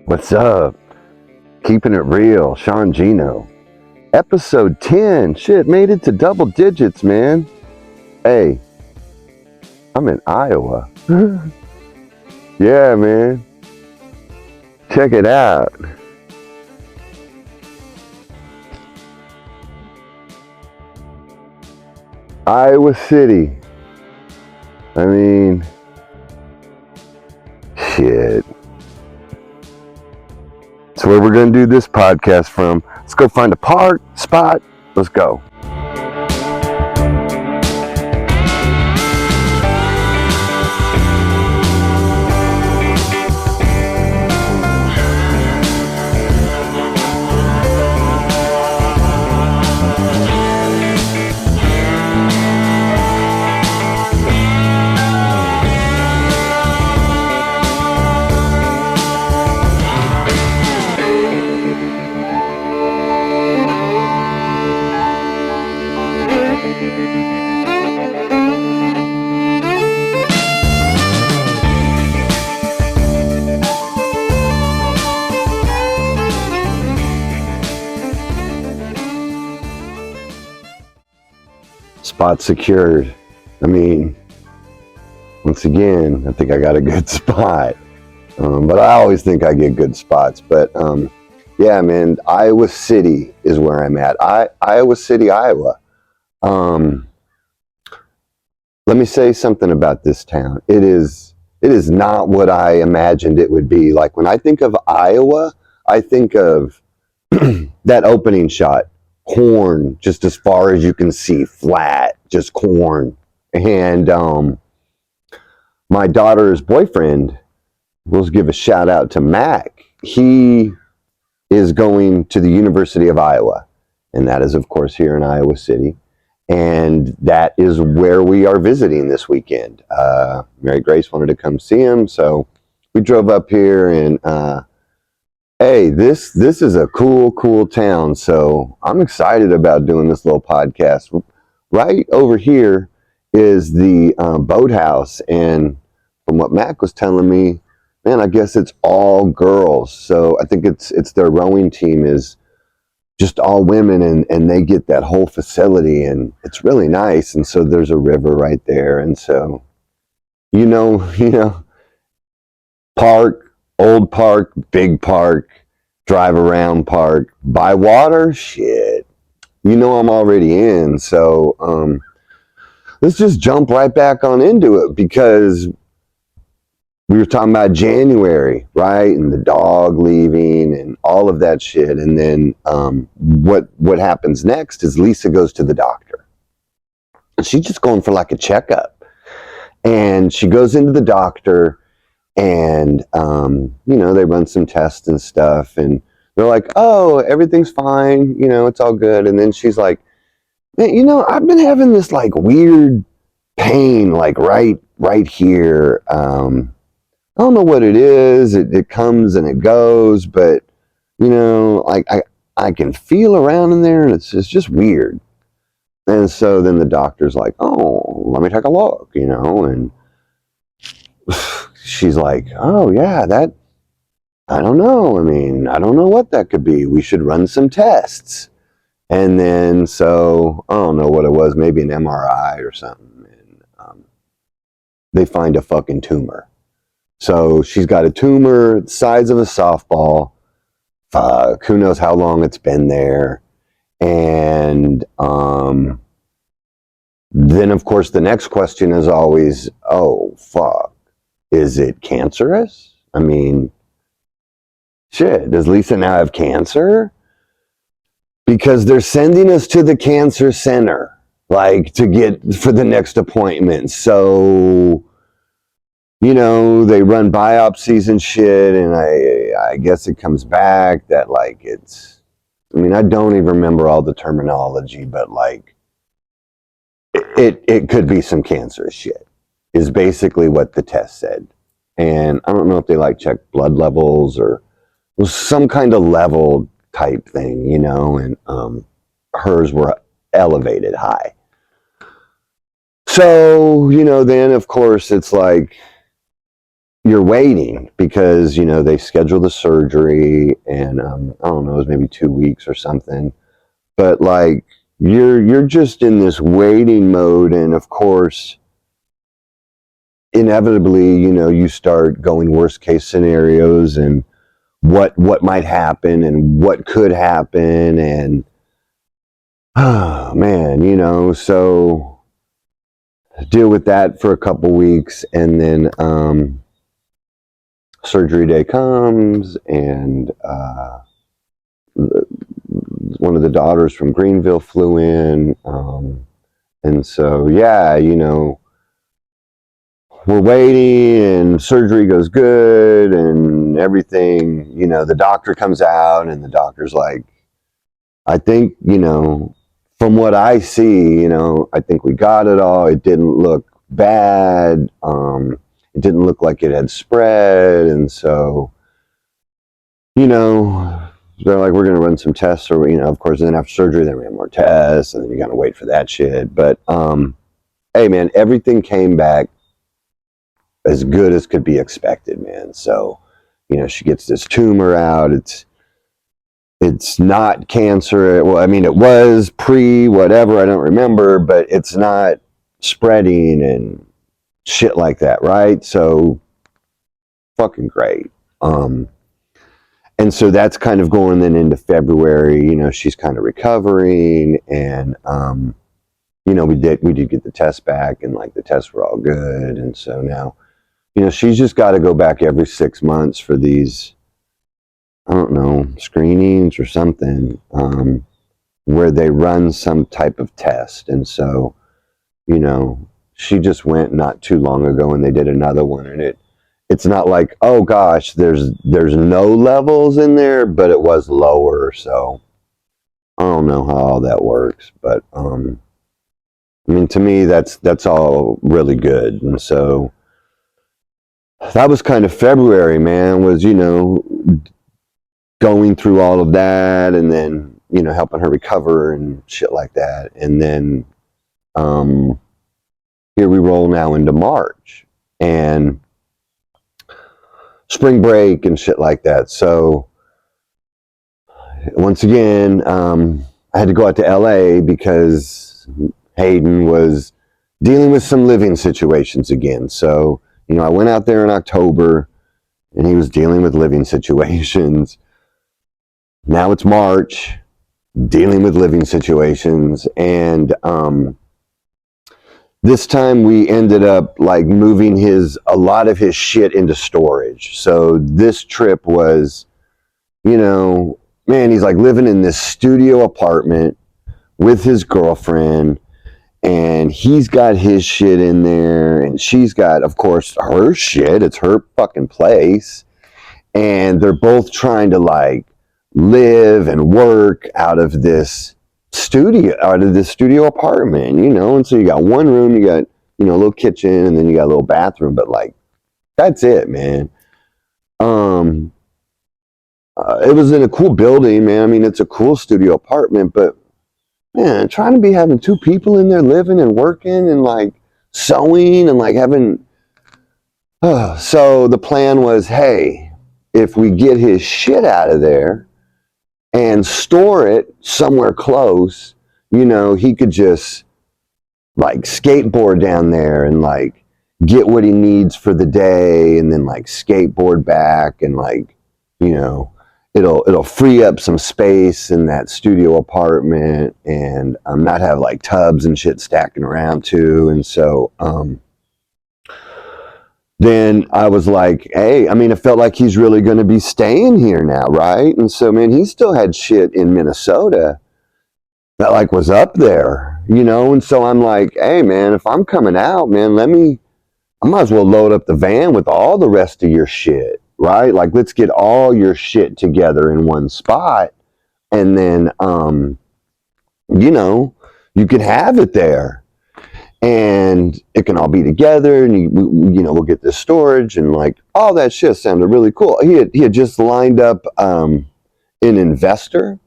What's up? Keeping it real, Sean Geno. Episode 10. Shit, made it to double digits, man. Hey, I'm in Iowa. Yeah, man. Check it out. Iowa City. I mean, shit. That's where we're going to do this podcast from. Let's go find a park spot. Let's go. Spot secured. I mean, once again, I think I got a good spot. But I always think I get good spots. But yeah, man, Iowa City is where I'm at. Iowa City, Iowa. Let me say something about this town. It is not what I imagined it would be. Like when I think of Iowa, I think of that opening shot. Corn, just as far as you can see, flat, just corn. And my daughter's boyfriend, we'll give a shout out to Mac. He is going to the University of Iowa, and that is, of course, here in Iowa City. And that is where we are visiting this weekend. Mary Grace wanted to come see him, so we drove up here and hey, this is a cool town, so I'm excited about doing this little podcast. Right over here is the boathouse, and from what Mac was telling me, man, I guess it's all girls. So I think it's their rowing team is just all women, and they get that whole facility, and it's really nice. And so there's a river right there, and so you know, park. Old park, big park, drive around park, by water, shit. You know I'm already in, so let's just jump right back on into it, because we were talking about January, right? And the dog leaving and all of that shit. And then what happens next is Lisa goes to the doctor. And she's just going for like a checkup. And she goes into the doctor, and they run some tests and stuff, and they're like, oh, everything's fine, it's all good. And then she's like, man, I've been having this like weird pain, like right here. I don't know what it is. It comes and it goes, but like I can feel around in there, and it's just weird. And so then the doctor's like, oh, let me take a look, and she's like, oh, yeah, I don't know. I mean, I don't know what that could be. We should run some tests. And then, so, I don't know what it was, maybe an MRI or something. And they find a fucking tumor. So she's got a tumor the size of a softball. Fuck, who knows how long it's been there. And then, of course, the next question is always, oh, fuck. Is it cancerous? I mean, shit, does Lisa now have cancer? Because they're sending us to the cancer center, like to get for the next appointment. So, they run biopsies and shit, and I guess it comes back that like I don't even remember all the terminology, but like it could be some cancerous shit. Is basically what the test said. And I don't know if they like check blood levels or was some kind of level type thing, and hers were elevated high. So, then of course it's like, you're waiting because, you know, they schedule the surgery and, I don't know, it was maybe 2 weeks or something. But like, you're just in this waiting mode. And of course, inevitably, you know, you start going worst case scenarios and what might happen and what could happen. And, oh man, you know, so deal with that for a couple weeks. And then, surgery day comes, and one of the daughters from Greenville flew in, and so yeah, you know, we're waiting, and surgery goes good, and everything. You know, the doctor comes out, and the doctor's like, "I think, you know, from what I see, you know, I think we got it all. It didn't look bad. It didn't look like it had spread, and so." You know, they're like, we're going to run some tests, or, you know, of course, then after surgery, then we have more tests, and then you got to wait for that shit. But, hey, man, everything came back as good as could be expected, man. So, you know, she gets this tumor out. It's not cancer. Well, I mean, it was whatever, I don't remember, but it's not spreading and shit like that, right? So, fucking great. And so that's kind of going then into February. You know, she's kind of recovering, and you know, we did get the test back, and like the tests were all good. And so now, you know, she's just got to go back every 6 months for these, I don't know, screenings or something, where they run some type of test. And so, you know, she just went not too long ago, and they did another one, and it's not like, oh gosh, there's no levels in there, but it was lower. So I don't know how all that works, but I mean, to me, that's all really good. And so that was kind of February, man, was, you know, going through all of that, and then, you know, helping her recover and shit like that. And then here we roll now into March, and spring break and shit like that. So once again, I had to go out to LA because Hayden was dealing with some living situations again. So, you know, I went out there in October, and he was dealing with living situations. Now it's March, dealing with living situations. And this time we ended up like moving a lot of his shit into storage. So this trip was, you know, man, he's like living in this studio apartment with his girlfriend, and he's got his shit in there, and she's got, of course, her shit. It's her fucking place. And they're both trying to like live and work out of this studio apartment, you know. And so you got one room, you got, you know, a little kitchen, and then you got a little bathroom, but like, that's it, man. It was in a cool building, man. I mean, it's a cool studio apartment, but man, trying to be having two people in there living and working and like sewing and like having, so the plan was, hey, if we get his shit out of there and store it somewhere close, you know, he could just like skateboard down there and like get what he needs for the day, and then like skateboard back, and like, you know, it'll free up some space in that studio apartment, and not have like tubs and shit stacking around too. And so then I was like, hey, I mean, it felt like he's really going to be staying here now, right? And so, man, he still had shit in Minnesota that like was up there, you know. And so I'm like, hey, man, if I'm coming out, man, I might as well load up the van with all the rest of your shit, right? Like, let's get all your shit together in one spot, and then, you know, you can have it there, and it can all be together, and you know, we'll get this storage, and like all that shit sounded really cool. He had just lined up an investor,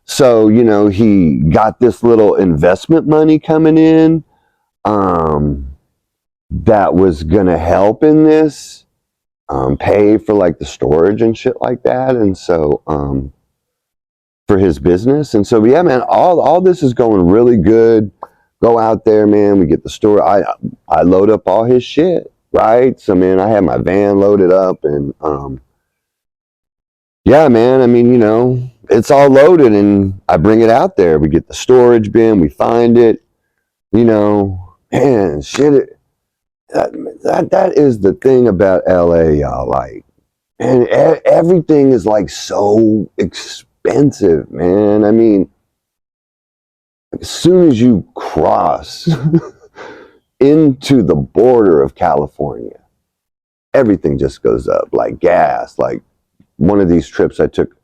so, you know, he got this little investment money coming in, that was gonna help in this. pay for like the storage and shit like that. And so, for his business. And so, yeah, man, all this is going really good. Go out there, man. We get the store. I load up all his shit, right? So, man, I have my van loaded up, and yeah, man. I mean, you know, it's all loaded, and I bring it out there. We get the storage bin. We find it. You know, man, shit. That is the thing about LA, y'all. Like, and everything is like so expensive, man. I mean, as soon as you cross into the border of California, everything just goes up, like gas. Like one of these trips I took,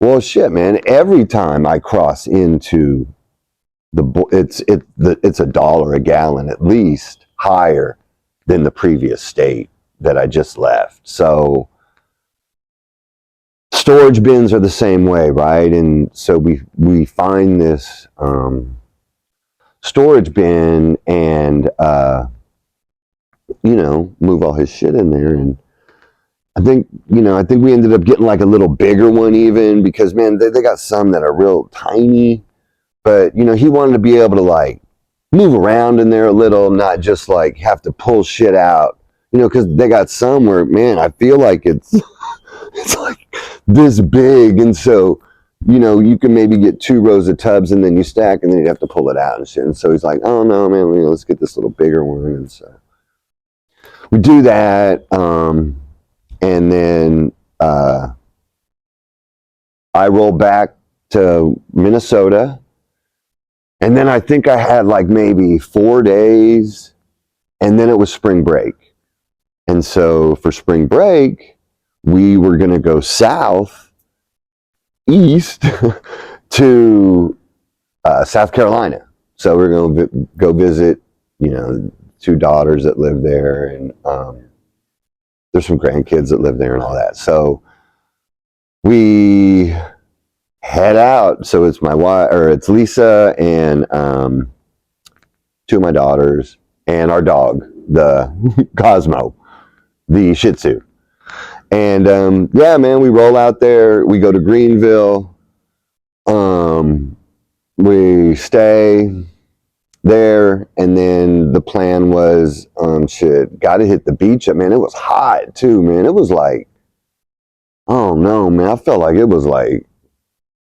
well, shit, man. Every time I cross into it's $1 a gallon at least higher than the previous state that I just left. So storage bins are the same way, right? And so we find this storage bin, and you know, move all his shit in there. And I think we ended up getting like a little bigger one, even, because, man, they got some that are real tiny, but, you know, he wanted to be able to like move around in there a little, not just like have to pull shit out, you know, because they got some where, man, I feel like it's it's like this big. And so, you know, you can maybe get 2 rows of tubs, and then you stack, and then you have to pull it out and shit. And so he's like, oh no, man, you know, let's get this little bigger one. And so we do that, and then I roll back to Minnesota, and then I think I had like maybe 4 days, and then it was spring break. And so for spring break, we were going to go east to South Carolina. So we're going to go visit, you know, 2 daughters that live there, and there's some grandkids that live there and all that. So we head out. So it's my wife, or it's Lisa, and 2 of my daughters, and our dog, the Cosmo, the Shih Tzu. And yeah, man, we roll out there. We go to Greenville. We stay there, and then the plan was, got to hit the beach. Man, it was hot too, man. It was like, oh no, man, I felt like it was like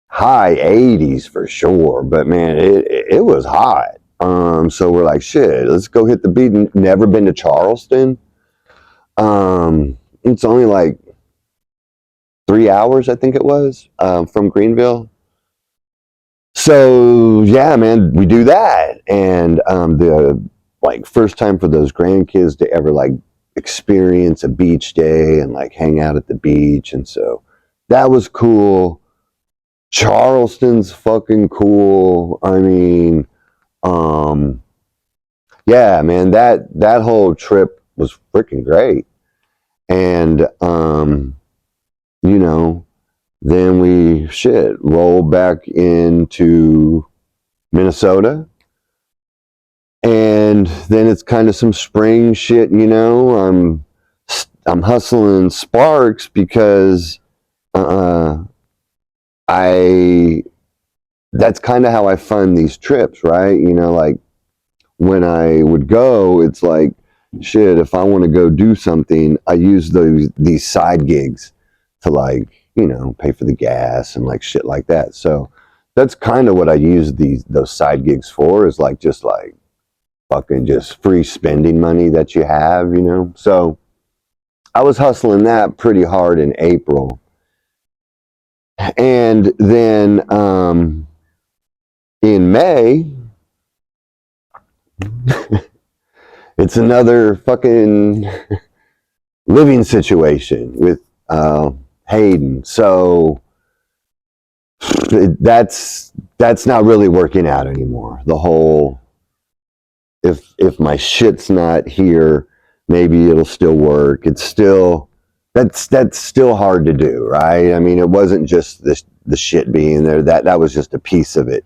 high 80s for sure. But man, it was hot. So we're like, shit, let's go hit the beach. Never been to Charleston. It's only like 3 hours, I think it was, from Greenville. So yeah, man, we do that. And the like first time for those grandkids to ever like experience a beach day and like hang out at the beach. And so that was cool. Charleston's fucking cool. I mean, yeah, man, that whole trip was freaking great. And you know, then we roll back into Minnesota, and then it's kind of some spring shit, you know. I'm hustling sparks because that's kind of how I fund these trips, right? You know, like when I would go, it's like, shit, if I want to go do something, I use these side gigs to, like, you know, pay for the gas and like shit like that. So that's kind of what I use those side gigs for, is like just like fucking just free spending money that you have, you know. So I was hustling that pretty hard in April. And then in May, it's another fucking living situation with Hayden. So that's not really working out anymore. The whole, if my shit's not here, maybe it'll still work. It's still, that's still hard to do, right? I mean, it wasn't just the shit being there. That was just a piece of it.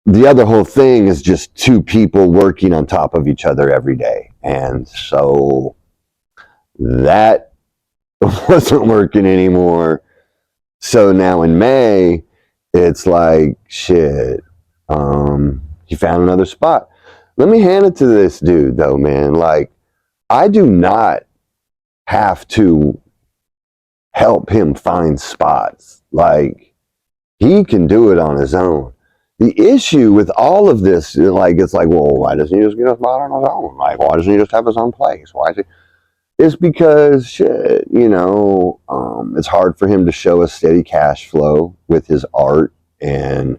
The other whole thing is just 2 people working on top of each other every day. And so That wasn't working anymore. So now in May, it's like, shit, he found another spot. Let me hand it to this dude, though, man. Like, I do not have to help him find spots. Like, he can do it on his own. The issue with all of this, like, it's like, well, why doesn't he just get a spot on his own? Like, why doesn't he just have his own place? Why is he? It's because, shit, it's hard for him to show a steady cash flow with his art, and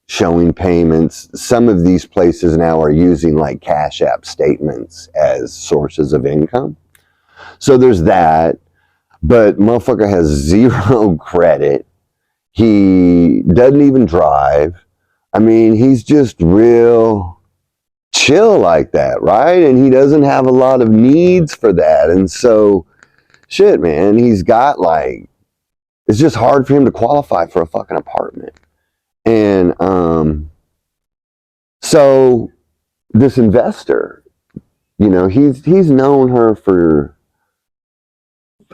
showing payments. Some of these places now are using like Cash App statements as sources of income. So there's that. But motherfucker has zero credit. He doesn't even drive. I mean, he's just real chill like that, right? And he doesn't have a lot of needs for that. And so, shit, man, he's got like, it's just hard for him to qualify for a fucking apartment. And so this investor, he's known her for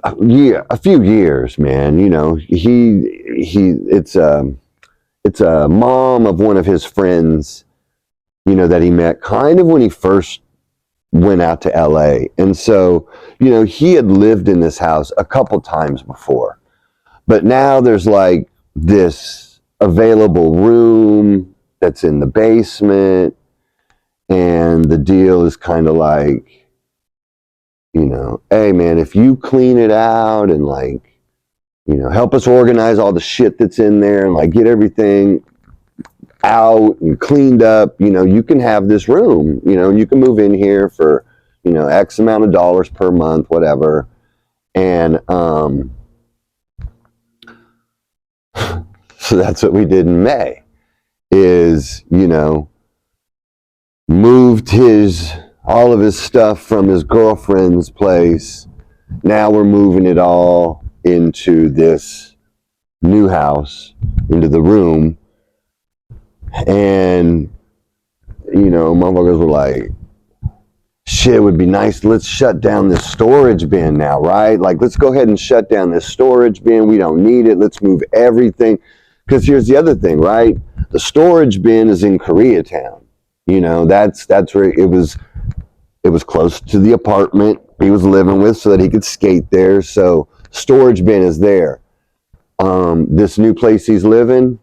a few years, man. It's a mom of one of his friends, that he met kind of when he first went out to LA. And so, he had lived in this house a couple times before, but now there's like this available room that's in the basement. And the deal is kind of like, hey man, if you clean it out and like, help us organize all the shit that's in there and like get everything out and cleaned up, you can have this room, you can move in here for, X amount of dollars per month, whatever. And so that's what we did in May is, moved all of his stuff from his girlfriend's place. Now we're moving it all into this new house, into the room. And, motherfuckers were like, shit, it would be nice. Let's shut down this storage bin now, right? Like, let's go ahead and shut down this storage bin. We don't need it. Let's move everything. Because here's the other thing, right? The storage bin is in Koreatown. That's where it was close to the apartment he was living with so that he could skate there. So storage bin is there. This new place he's living,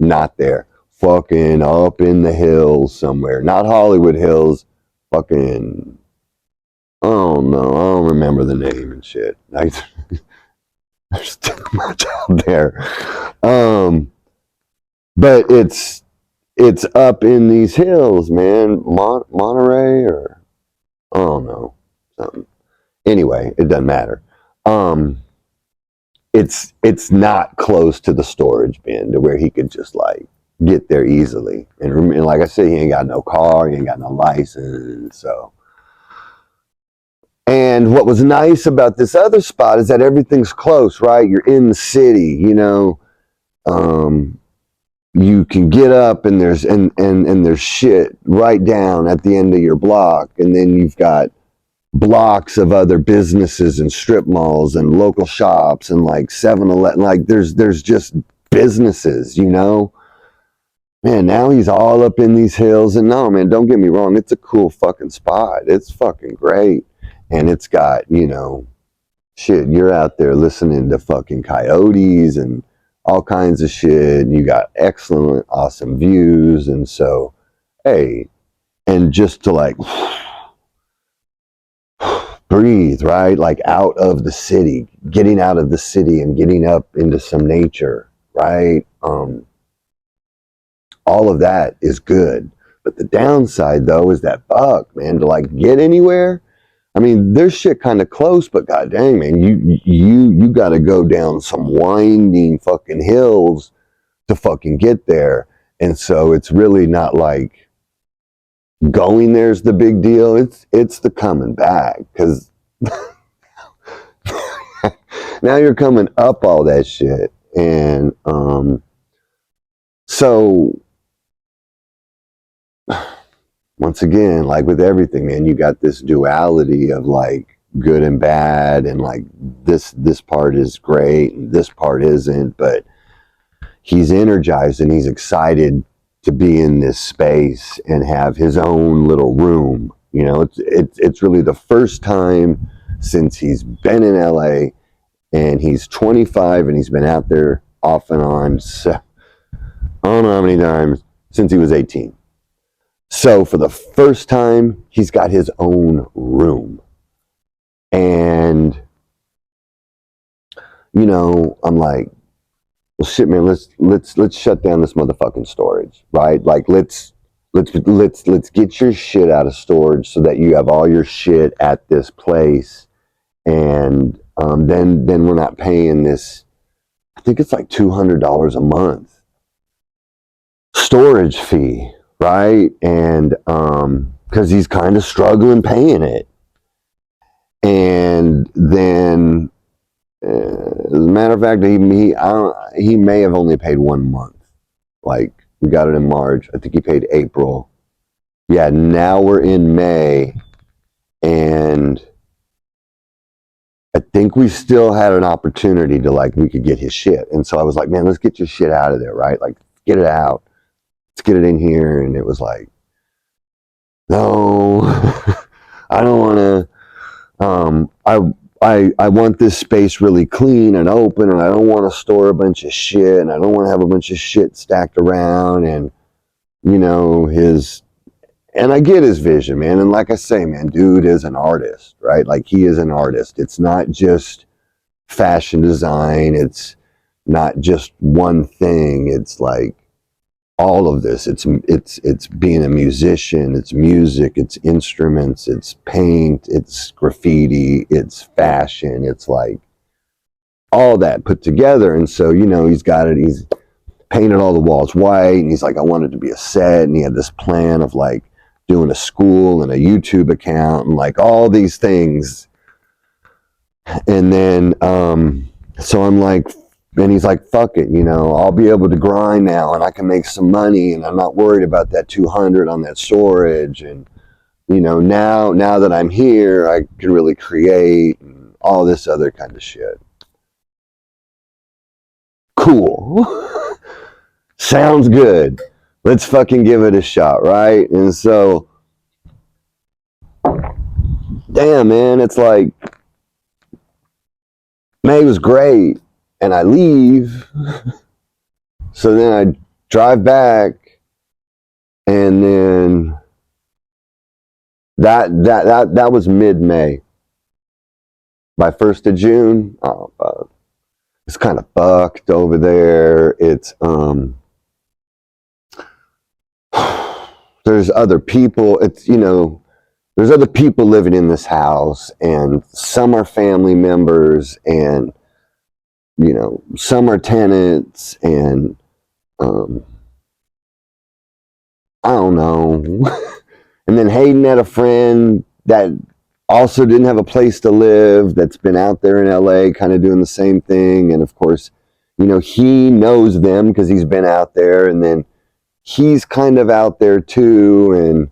not there. Fucking up in the hills somewhere. Not Hollywood Hills. Fucking, oh no, I don't remember the name and shit. There's too much out there. But it's up in these hills, man. Monterey or I don't know, something. Anyway, it doesn't matter. It's not close to the storage bin to where he could just like get there easily. And like I said, he ain't got no car, he ain't got no license. So, and what was nice about this other spot is that everything's close, right? You're in the city, you can get up and there's there's shit right down at the end of your block, and then you've got blocks of other businesses and strip malls and local shops and like 7-Eleven. Like there's just businesses, Man, now he's all up in these hills, and no, man, don't get me wrong, it's a cool fucking spot. It's fucking great, and it's got shit. You're out there listening to fucking coyotes and all kinds of shit, and you got excellent, awesome views. And so, hey, and just to like breathe, right? Like out of the city, getting out of the city and getting up into some nature, right? All of that is good. But the downside though is that fuck, man, to like get anywhere. I mean, there's shit kind of close, but god dang, man, you got to go down some winding fucking hills to fucking get there. And so it's really not like going there's the big deal. It's the coming back, because now you're coming up all that shit. And so once again, like with everything, man, you got this duality of like good and bad, and like this part is great and this part isn't, but he's energized and he's excited to be in this space and have his own little room. You know, it's really the first time since he's been in LA, and he's 25 and he's been out there off and on, so, I don't know how many times, since he was 18. So for the first time, he's got his own room. And, you know, I'm like, well, shit, man, let's shut down this motherfucking storage, right? Like, let's get your shit out of storage so that you have all your shit at this place, and then we're not paying this. I think it's like $200 a month storage fee, right? And because he's kind of struggling paying it, and then. As a matter of fact, he may have only paid 1 month. Like, we got it in March. I think he paid April. Yeah, now we're in May, and I think we still had an opportunity to, like, we could get his shit. And so I was like, man, let's get your shit out of there, right? Like, get it out. Let's get it in here. And it was like, no, I don't want to. I want this space really clean and open, and I don't want to store a bunch of shit, and I don't want to have a bunch of shit stacked around, and, you know, and I get his vision, man. And like I say, man, dude is an artist, right? Like, he is an artist. It's not just fashion design. It's not just one thing. It's like all of this. It's being a musician, it's music, it's instruments, it's paint, it's graffiti, it's fashion, it's like all that put together. And so, you know, he's painted all the walls white, and he's like, I want it to be a set, and he had this plan of like doing a school and a YouTube account and like all these things. And then so I'm like, and he's like, fuck it, you know, I'll be able to grind now, and I can make some money, and I'm not worried about that 200 on that storage. And, you know, now that I'm here, I can really create and all this other kind of shit. Cool. Sounds good. Let's fucking give it a shot, right? And so, damn, man, it's like, May was great. And I leave, so then I drive back, and then that was mid-May. By 1st of June, it's kind of fucked over there. It's there's other people. It's, you know, there's other people living in this house, and some are family members, and, you know, some are tenants, and I don't know. And then Hayden had a friend that also didn't have a place to live, that's been out there in LA kind of doing the same thing. And of course, you know, he knows them because he's been out there, and then he's kind of out there too,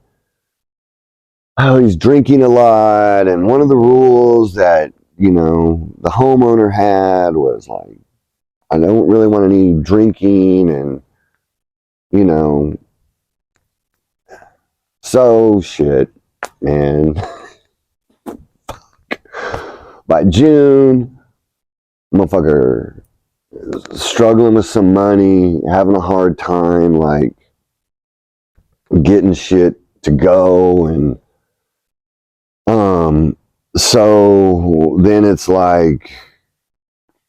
and he's drinking a lot. And one of the rules that, you know, the homeowner had was like, I don't really want any drinking, and, you know, so shit, man. By June, motherfucker struggling with some money, having a hard time, like, getting shit to go. And so then it's like,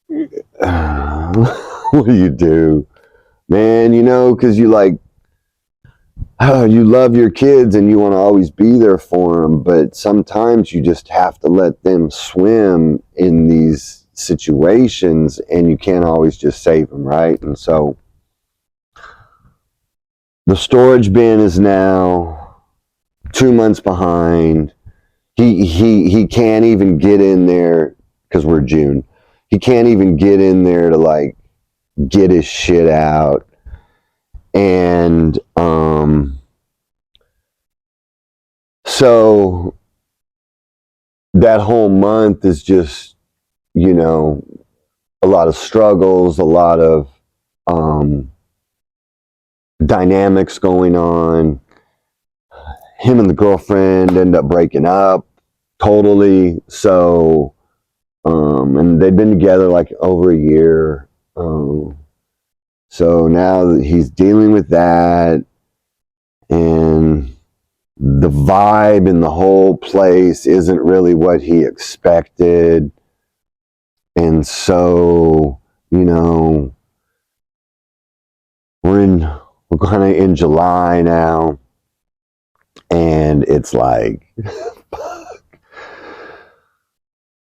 what do you do, man? You know, because you like, you love your kids and you want to always be there for them, but sometimes you just have to let them swim in these situations, and you can't always just save them, right? And so the storage bin is now 2 months behind. He can't even get in there, because we're June. He can't even get in there to like get his shit out. And So that whole month is just, you know, a lot of struggles, a lot of dynamics going on. Him and the girlfriend end up breaking up totally. So, and they'd been together like over a year. So now he's dealing with that, and the vibe in the whole place isn't really what he expected. And so, you know, we're kind of in July now, and it's like,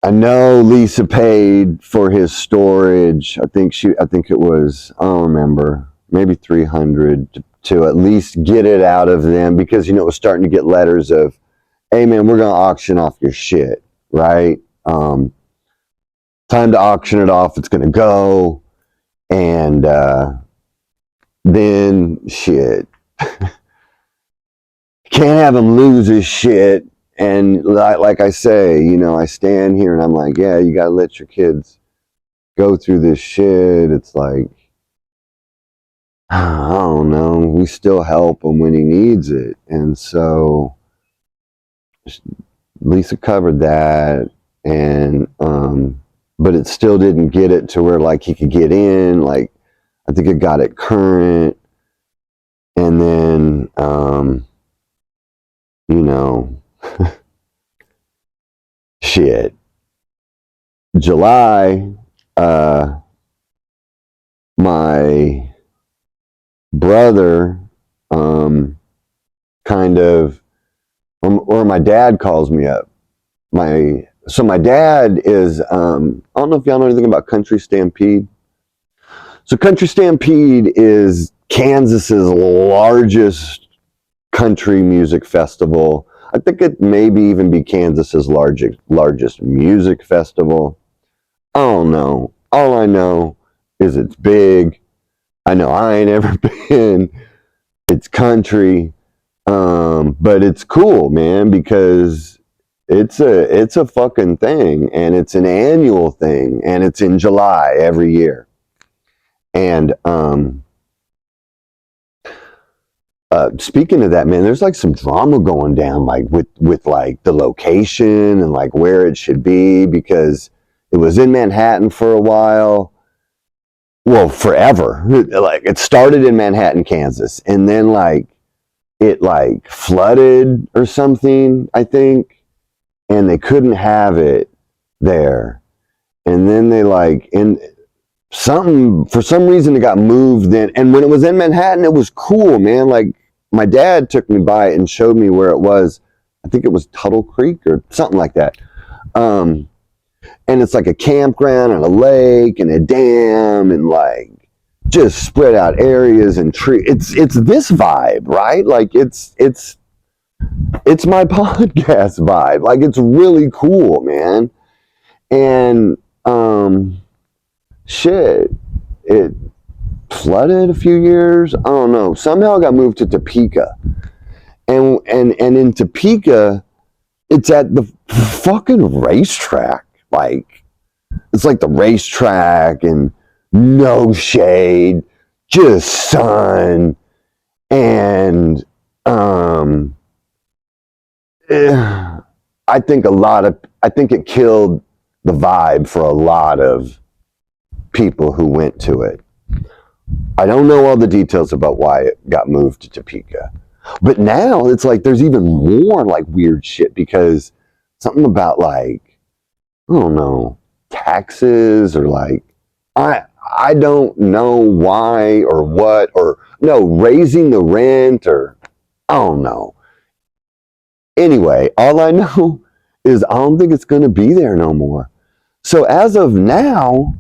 I know Lisa paid for his storage. I think it was, I don't remember, maybe 300 to at least get it out of them, because, you know, it was starting to get letters of, hey man, we're going to auction off your shit, right? Time to auction it off. It's going to go. And then shit. Can't have him lose his shit. And like I say, you know, I stand here and I'm like, yeah, you got to let your kids go through this shit. It's like, I don't know. We still help him when he needs it. And so Lisa covered that. And, but it still didn't get it to where like he could get in. Like, I think it got it current. And then, you know, shit. July, my brother, kind of, or my dad calls me up. So my dad is, I don't know if y'all know anything about Country Stampede. So Country Stampede is Kansas's largest country music festival. I think it maybe even be Kansas's largest music festival. I don't know. All I know is it's big. I know I ain't ever been. It's country, but it's cool, man, because it's a fucking thing, and it's an annual thing, and it's in July every year. And speaking of that, man, there's like some drama going down, like with like the location and like where it should be, because it was in Manhattan for a while. Well, forever. Like it started in Manhattan, Kansas, and then like it like flooded or something, I think, and they couldn't have it there. And then they like for some reason it got moved in. And when it was in Manhattan, it was cool, man. Like my dad took me by it and showed me where it was. I think it was Tuttle Creek or something like that. And it's like a campground and a lake and a dam and like just spread out areas and trees. It's this vibe, right? Like it's my podcast vibe. Like it's really cool, man. And shit, it flooded a few years. I don't know. Somehow it got moved to Topeka. And in Topeka, it's at the fucking racetrack. Like, it's like the racetrack and no shade, just sun. And I think it killed the vibe for a lot of people who went to it. I don't know all the details about why it got moved to Topeka. But now it's like there's even more like weird shit, because something about like, I don't know, taxes or like, I don't know why or what, or no, raising the rent, or I don't know. Anyway, all I know is I don't think it's going to be there no more. So as of now,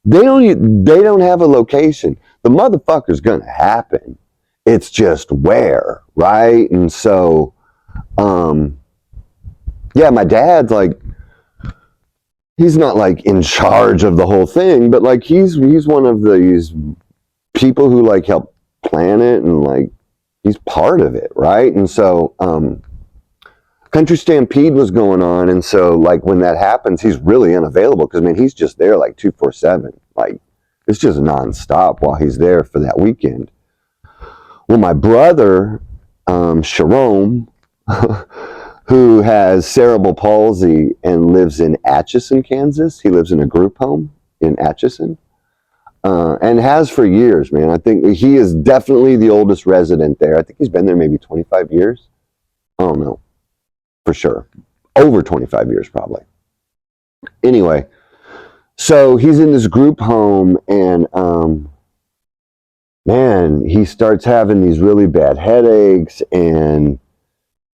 they don't have a location. The motherfucker's going to happen. It's just where, right? And so, yeah, my dad's like, he's not like in charge of the whole thing, but like he's one of these people who like help plan it, and like he's part of it, right? And so Country Stampede was going on, and so like when that happens, he's really unavailable because I mean he's just there like 247, like it's just nonstop while he's there for that weekend. Well, my brother, Sharon, who has cerebral palsy and lives in Atchison, Kansas. He lives in a group home in Atchison, and has for years, man. I think he is definitely the oldest resident there. I think he's been there maybe 25 years. I don't know. For sure. Over 25 years, probably. Anyway, so he's in this group home, and man, he starts having these really bad headaches, and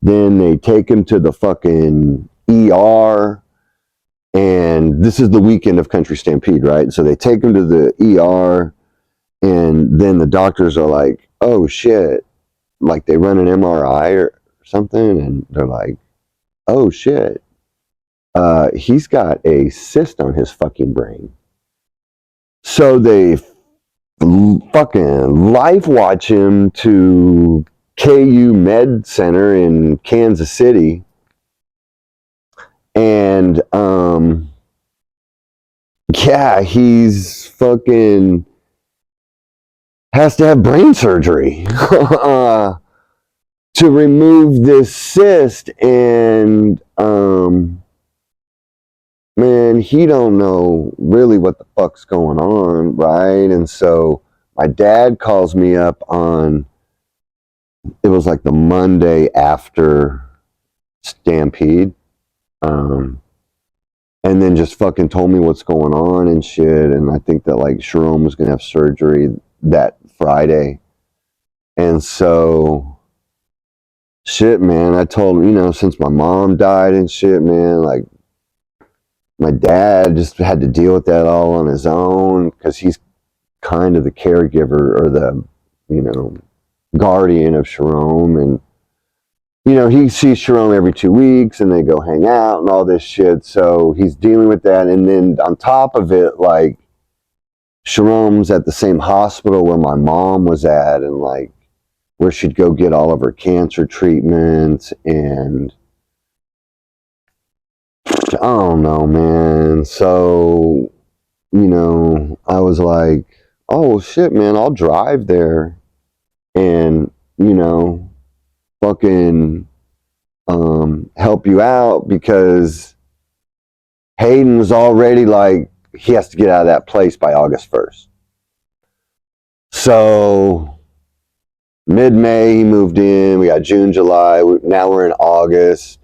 then they take him to the fucking ER, and this is the weekend of Country Stampede, right? So they take him to the ER, and then the doctors are like, oh shit, like they run an MRI or something, and they're like, oh shit, he's got a cyst on his fucking brain. So they fucking life watch him to KU Med Center in Kansas City, and yeah, he's fucking has to have brain surgery to remove this cyst, and man, he don't know really what the fuck's going on, right? And so my dad calls me up on, it was like the Monday after Stampede, and then just fucking told me what's going on and shit. And I think that like Sharon was gonna have surgery that Friday, and so shit, man. I told him, you know, since my mom died and shit, man, like my dad just had to deal with that all on his own because he's kind of the caregiver or the, you know, guardian of Sharon. And, you know, he sees Sharon every 2 weeks and they go hang out and all this shit. So he's dealing with that. And then on top of it, like, Sharon's at the same hospital where my mom was at, and like where she'd go get all of her cancer treatments. And I don't know, man. So, you know, I was like, oh shit, man, I'll drive there and, you know, fucking help you out, because Hayden was already like, he has to get out of that place by August 1st. So mid-May he moved in. We got June, July. Now we're in August.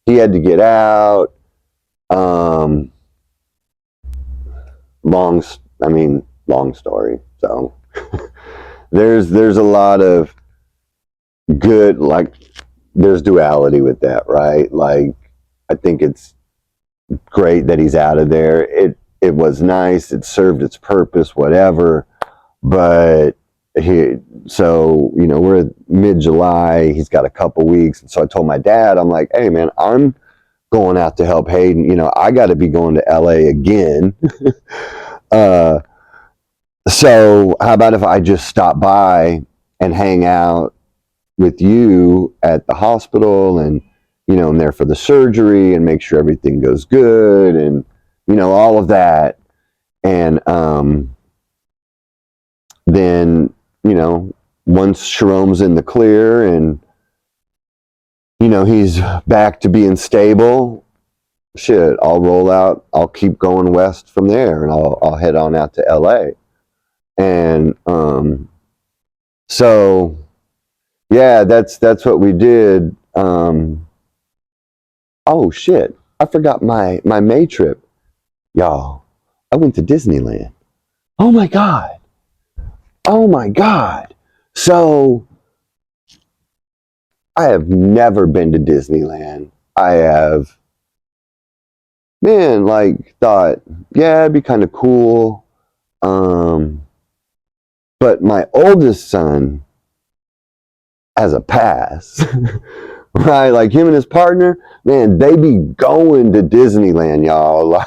He had to get out. Long story. So there's a lot of good, like there's duality with that, right? Like I think it's great that he's out of there. It was nice. It served its purpose, whatever. But so, you know, we're mid-July. He's got a couple weeks. And so I told my dad, I'm like, hey, man, I'm going out to help Hayden. You know, I got to be going to LA again. So how about if I just stop by and hang out with you at the hospital, and, you know, I'm there for the surgery and make sure everything goes good and, you know, all of that. And then, you know, once Sharon's in the clear and, you know, he's back to being stable, shit, I'll roll out. I'll keep going west from there, and I'll head on out to LA. And so yeah, that's what we did. Oh shit, I forgot my May trip, y'all. I went to Disneyland. Oh my god. So I have never been to Disneyland. I have, man, like thought, yeah, it'd be kind of cool. But my oldest son has a pass, right? Like him and his partner, man, they be going to Disneyland, y'all. Like,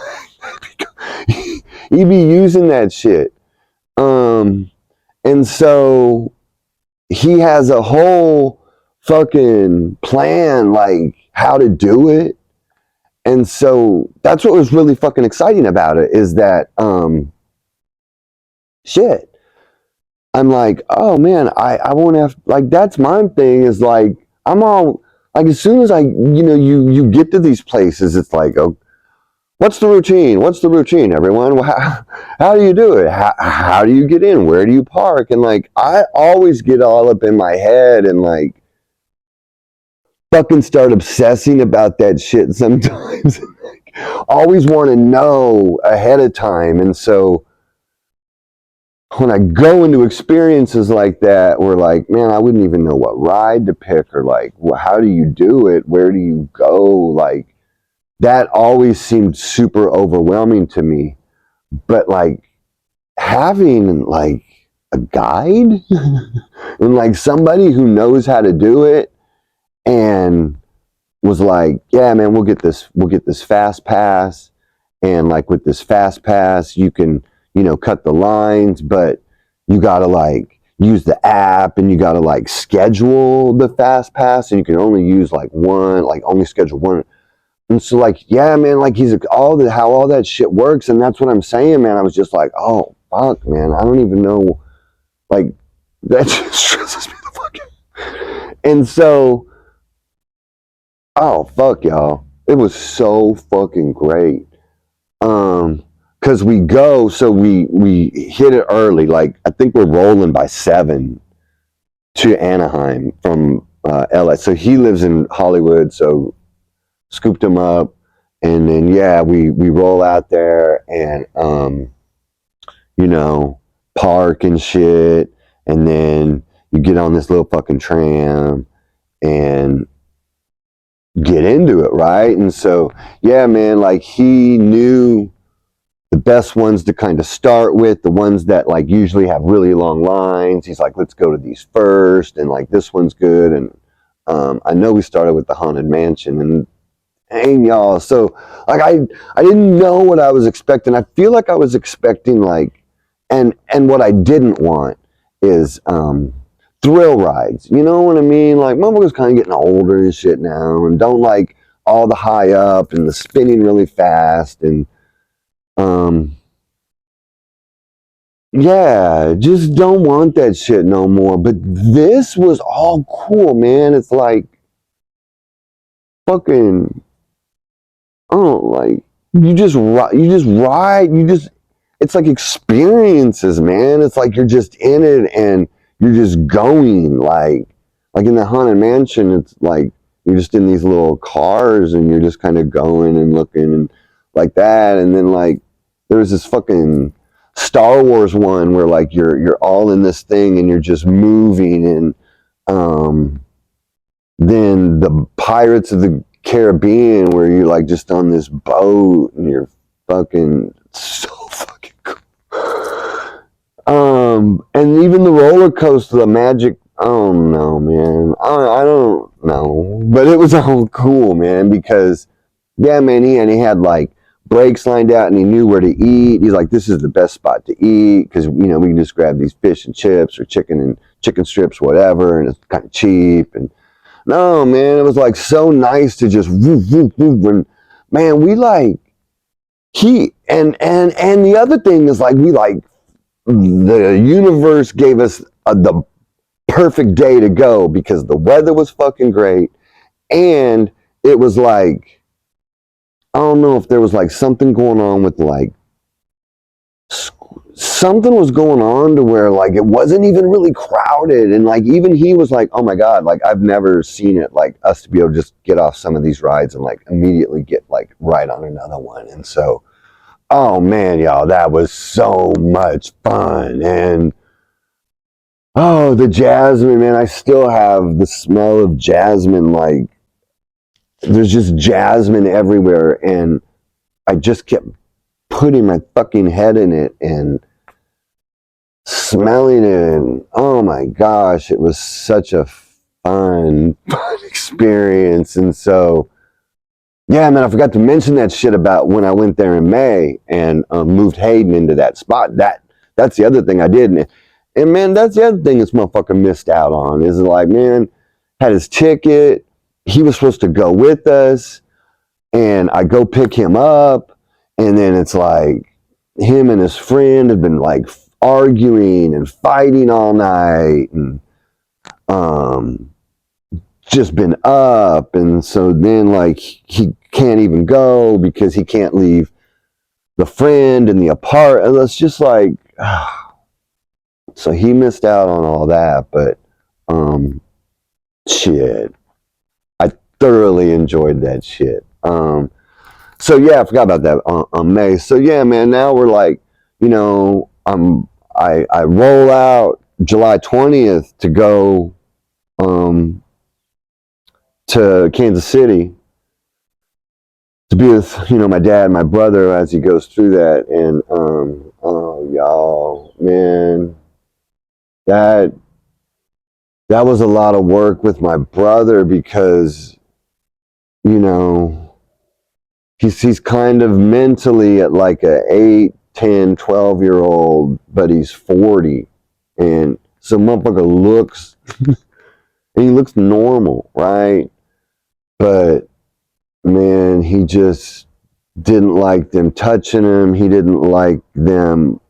he be using that shit. And so he has a whole fucking plan, like how to do it. And so that's what was really fucking exciting about it, is that, shit. I'm like, oh man, I won't have, like, that's my thing, is like, I'm all, like, as soon as you get to these places, it's like, oh, what's the routine? What's the routine, everyone? How do you do it? How do you get in? Where do you park? And like, I always get all up in my head and like, fucking start obsessing about that shit sometimes. Always want to know ahead of time. And so when I go into experiences like that, where like, man, I wouldn't even know what ride to pick, or like, how do you do it? Where do you go? Like, that always seemed super overwhelming to me. But like, having like a guide and like somebody who knows how to do it, and was like, yeah, man, we'll get this fast pass. And like, with this fast pass, you can, cut the lines, but you gotta like use the app, and you gotta like schedule the fast pass, and you can only use like one, like only schedule one. And so like, yeah, man, like he's how all that shit works. And that's what I'm saying, man. I was just like, oh fuck, man, I don't even know, like, that just stresses me the fuck out. And so, oh fuck, y'all, it was so fucking great. Because we hit it early. Like, I think we're rolling by 7 to Anaheim from LA. So he lives in Hollywood, so scooped him up, and then yeah, we roll out there, and park and shit, and then you get on this little fucking tram and get into it, right? And so yeah, man, like, he knew the best ones to kind of start with, the ones that like usually have really long lines. He's like, let's go to these first, and like, this one's good. And I know we started with the Haunted Mansion, and dang, y'all, so like, I didn't know what I was expecting. I feel like I was expecting like, and what I didn't want is thrill rides. You know what I mean? Like, motherfuckers kind of getting older and shit now, and don't like all the high up and the spinning really fast, and yeah, just don't want that shit no more. But this was all cool, man. It's like fucking, oh, like, it's like experiences, man. It's like you're just in it, and you're just going, like in the Haunted Mansion, it's like you're just in these little cars, and you're just kind of going and looking and like that. And then like, there was this fucking Star Wars one where like you're all in this thing, and you're just moving. And then the Pirates of the Caribbean, where you're like just on this boat, and you're fucking so fucking cool. And even the roller coaster, the Magic, oh no, man, I don't know, but it was all cool, man, because yeah, man, he had like breaks lined out, and he knew where to eat. He's like, this is the best spot to eat, because we can just grab these fish and chips, or chicken strips, whatever, and it's kind of cheap. And no, man, it was like so nice to just woof, woof, woof. And man, we like, and the other thing is like, we like, the universe gave us the perfect day to go, because the weather was fucking great. And it was like, I don't know if there was like something going on with like, something was going on to where like it wasn't even really crowded. And like, even he was like, oh my God, like, I've never seen it like us to be able to just get off some of these rides and like immediately get like right on another one. And so, oh man, y'all, that was so much fun. And oh, the jasmine, man, I still have the smell of jasmine. Like, there's just jasmine everywhere, and I just kept putting my fucking head in it and smelling it, and oh my gosh, it was such a fun experience. And so yeah, man, I forgot to mention that shit about when I went there in May and moved Hayden into that spot. That's the other thing I did. And man, that's the other thing this motherfucker missed out on, is like, man, had his ticket. he was supposed to go with us, and I go pick him up, and then it's like him and his friend have been like arguing and fighting all night, and just been up, and so then like he can't even go because he can't leave the friend in the apartment. It's just like, so he missed out on all that, but shit, I thoroughly enjoyed that shit. So yeah, I forgot about that on May. So yeah, man, now we're like, you know, I roll out July 20th to go to Kansas City to be with, you know, my dad and my brother as he goes through that. And oh y'all, man, that was a lot of work with my brother because, you know, he's kind of mentally at like a 8, 10, 12-year-old, but he's 40. And so motherfucker looks, and he looks normal, right? But man, he just didn't like them touching him. He didn't like them.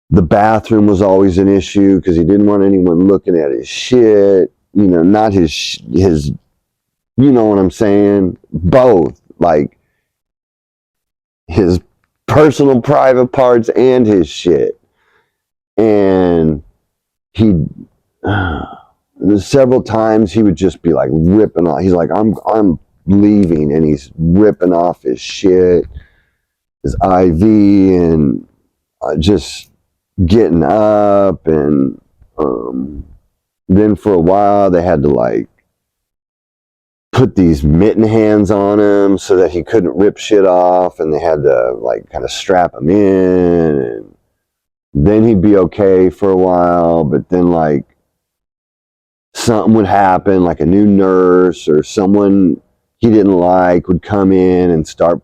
The bathroom was always an issue because he didn't want anyone looking at his shit. You know, not his, you know what I'm saying? Both. Like his personal private parts and his shit. And he, several times he would just be like ripping off. He's like, I'm leaving, and he's ripping off his shit, his IV, and just getting up. And then for a while they had to like put these mitten hands on him so that he couldn't rip shit off, and they had to like kind of strap him in, and then he'd be okay for a while. But then like something would happen, like a new nurse or someone he didn't like would come in and start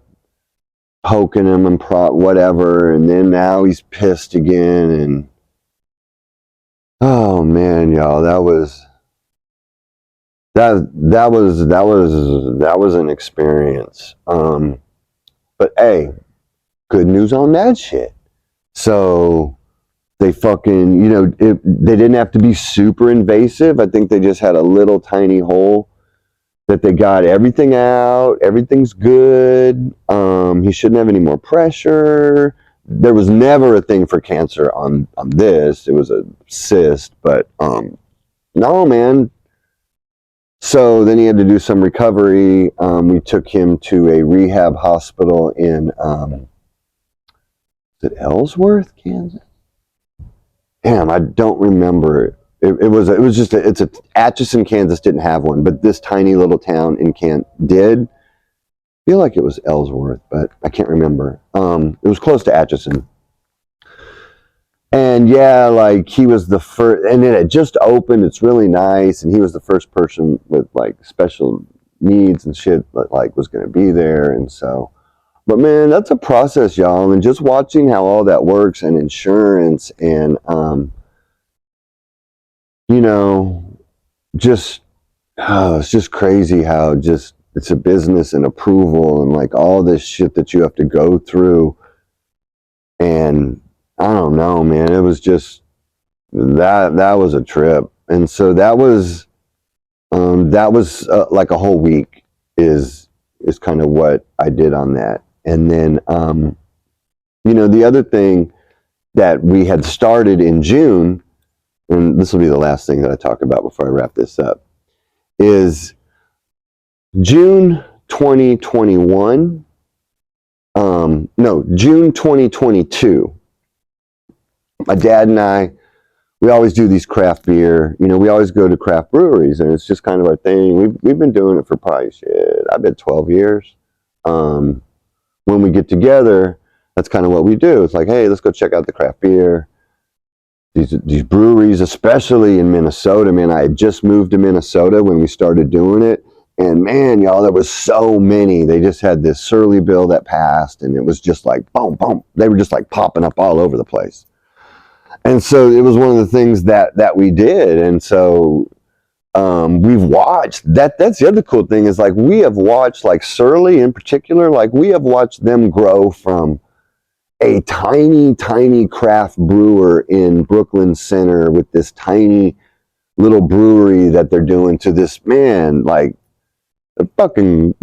poking him and whatever, and then now he's pissed again. And oh man, y'all, that was an experience. But hey, good news on that shit. So they fucking, you know, they didn't have to be super invasive. I think they just had a little tiny hole that they got everything out. Everything's good. He shouldn't have any more pressure. There was never a thing for cancer on this. It was a cyst, but no, man. So then he had to do some recovery. We took him to a rehab hospital in, is it Ellsworth, Kansas? Damn, I don't remember. It was just it's a Atchison, Kansas didn't have one, but this tiny little town in did. I feel like it was Ellsworth, but I can't remember. It was close to Atchison. And yeah, like he was the first, and it had just opened. It's really nice, and he was the first person with like special needs and shit that like was going to be there. And so, but man, that's a process, y'all. And just watching how all that works, and insurance, and you know, just it's just crazy how just it's a business, and approval, and like all this shit that you have to go through. And I don't know, man. It was just that was a trip. And so that was like a whole week is kind of what I did on that. And then you know, the other thing that we had started in June, and this will be the last thing that I talk about before I wrap this up, is June 2021. No, June 2022. My dad and I, we always do these craft beer. You know, we always go to craft breweries, and it's just kind of our thing. We've been doing it for probably I bet 12 years. When we get together, that's kind of what we do. It's like, hey, let's go check out the craft beer. These breweries, especially in Minnesota, man. I had just moved to Minnesota when we started doing it. And man, y'all, there was so many. They just had this Surly bill that passed, and it was just like, boom, boom. They were just like popping up all over the place. And so it was one of the things that we did. And so we've watched that's the other cool thing is like we have watched like Surly in particular, like we have watched them grow from a tiny craft brewer in Brooklyn Center with this tiny little brewery that they're doing to this, man, like they're fucking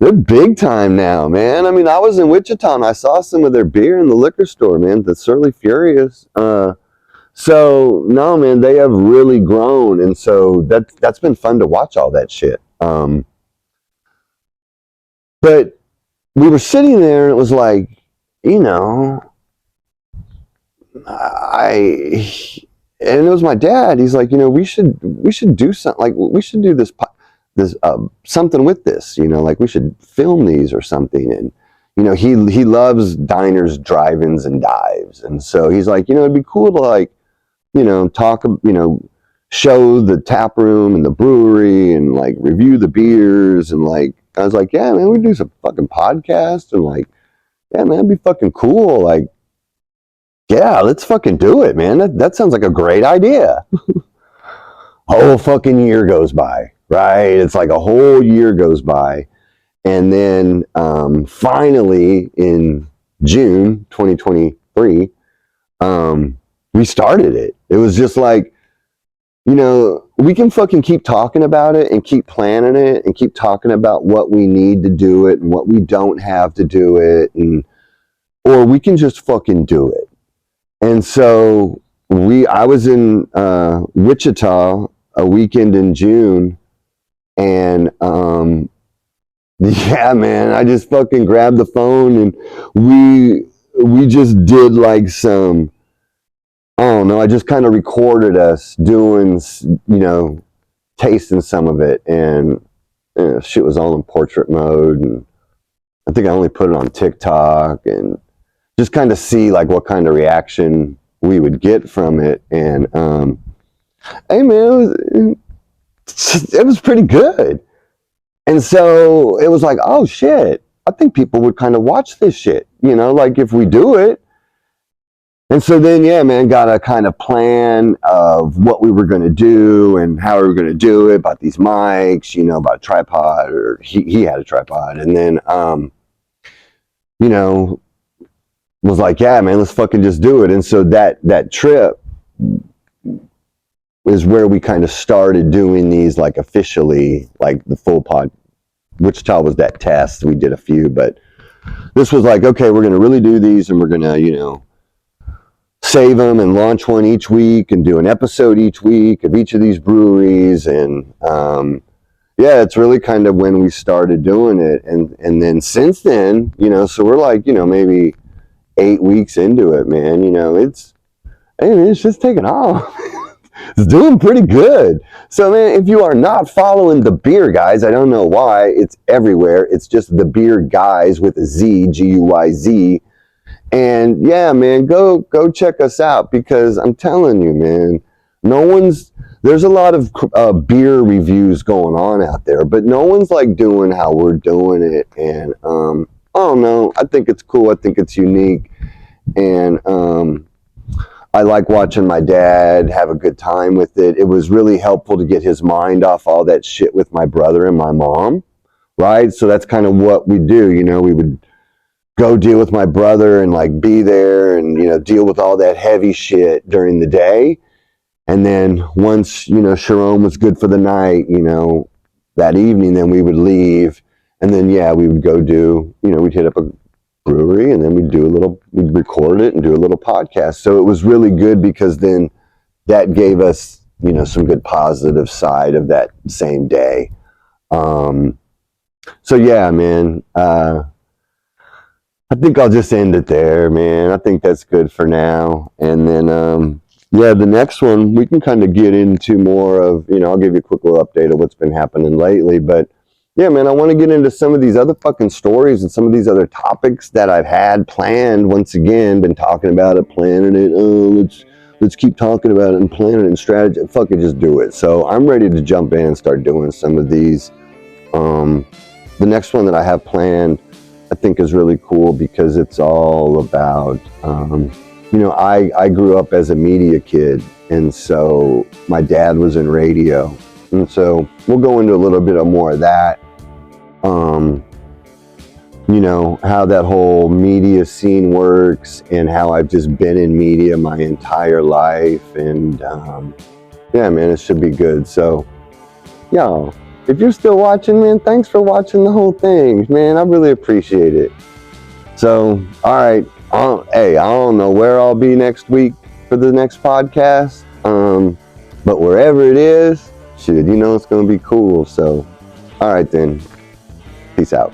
they're big time now, man. I mean, I was in Wichita and I saw some of their beer in the liquor store, man, the Surly Furious. So no, man, they have really grown, and so that's been fun to watch all that shit. But we were sitting there, and it was like, you know, and it was my dad. He's like, you know, we should do something. Like we should do this something with this. You know, like we should film these or something. And you know, he loves diners, drive-ins, and dives, and so he's like, you know, it'd be cool to like, you know, talk, you know, show the tap room and the brewery and like review the beers and like I was like, yeah, man, we do some fucking podcast and like, yeah, man, it'd be fucking cool. Like, yeah, let's fucking do it, man. That sounds like a great idea. Whole fucking year goes by, right? It's like a whole year goes by. And then finally in June 2023, we started it. It was just like, you know, we can fucking keep talking about it and keep planning it and keep talking about what we need to do it and what we don't have to do it, and or we can just fucking do it. And so I was in Wichita a weekend in June, and yeah, man, I just fucking grabbed the phone and we just did like some, I don't know, I just kind of recorded us doing, you know, tasting some of it, and you know, shit was all in portrait mode, and I think I only put it on TikTok and just kind of see like what kind of reaction we would get from it. And hey man, it was pretty good. And so it was like, oh shit, I think people would kind of watch this shit, you know, like if we do it. And so then, yeah, man, got a kind of plan of what we were going to do and how we were going to do it, about these mics, you know, about a tripod, or he had a tripod. And then, you know, was like, yeah, man, let's fucking just do it. And so that trip is where we kind of started doing these like officially, like the full pod. Wichita was that test. We did a few, but this was like, okay, we're going to really do these, and we're going to, you know, save them and launch one each week and do an episode each week of each of these breweries. And yeah, it's really kind of when we started doing it. And then since then, you know, so we're like, you know, maybe 8 weeks into it, man, you know, it's just taking off. It's doing pretty good. So, man, if you are not following the Beer Guyz, I don't know why. It's everywhere. It's just the Beer Guyz with a Z, Guyz. And yeah, man, go check us out, because I'm telling you, man, there's a lot of beer reviews going on out there, but no one's like doing how we're doing it. And I don't know, I think it's cool. I think it's unique. And I like watching my dad have a good time with it. It was really helpful to get his mind off all that shit with my brother and my mom, right? So that's kind of what we do. You know, we would go deal with my brother and like be there and, you know, deal with all that heavy shit during the day. And then once, you know, Sharon was good for the night, you know, that evening, then we would leave. And then, yeah, we would go do, you know, we'd hit up a brewery, and then we'd record it and do a little podcast. So it was really good, because then that gave us, you know, some good positive side of that same day. So yeah, man, I think I'll just end it there, man. I think that's good for now. And then, yeah, the next one, we can kind of get into more of, you know, I'll give you a quick little update of what's been happening lately. But yeah, man, I want to get into some of these other fucking stories and some of these other topics that I've had planned. Once again, been talking about it, planning it. Oh, let's keep talking about it and planning it and strategy. Fuck it, just do it. So I'm ready to jump in and start doing some of these. The next one that I have planned, I think, is really cool, because it's all about you know, I grew up as a media kid, and so my dad was in radio, and so we'll go into a little bit of more of that. You know, how that whole media scene works, and how I've just been in media my entire life, and yeah, man, it should be good. So, y'all, if you're still watching, man, thanks for watching the whole thing, man. I really appreciate it. So, all right. Hey, I don't know where I'll be next week for the next podcast. But wherever it is, shit, you know it's going to be cool. So, all right then. Peace out.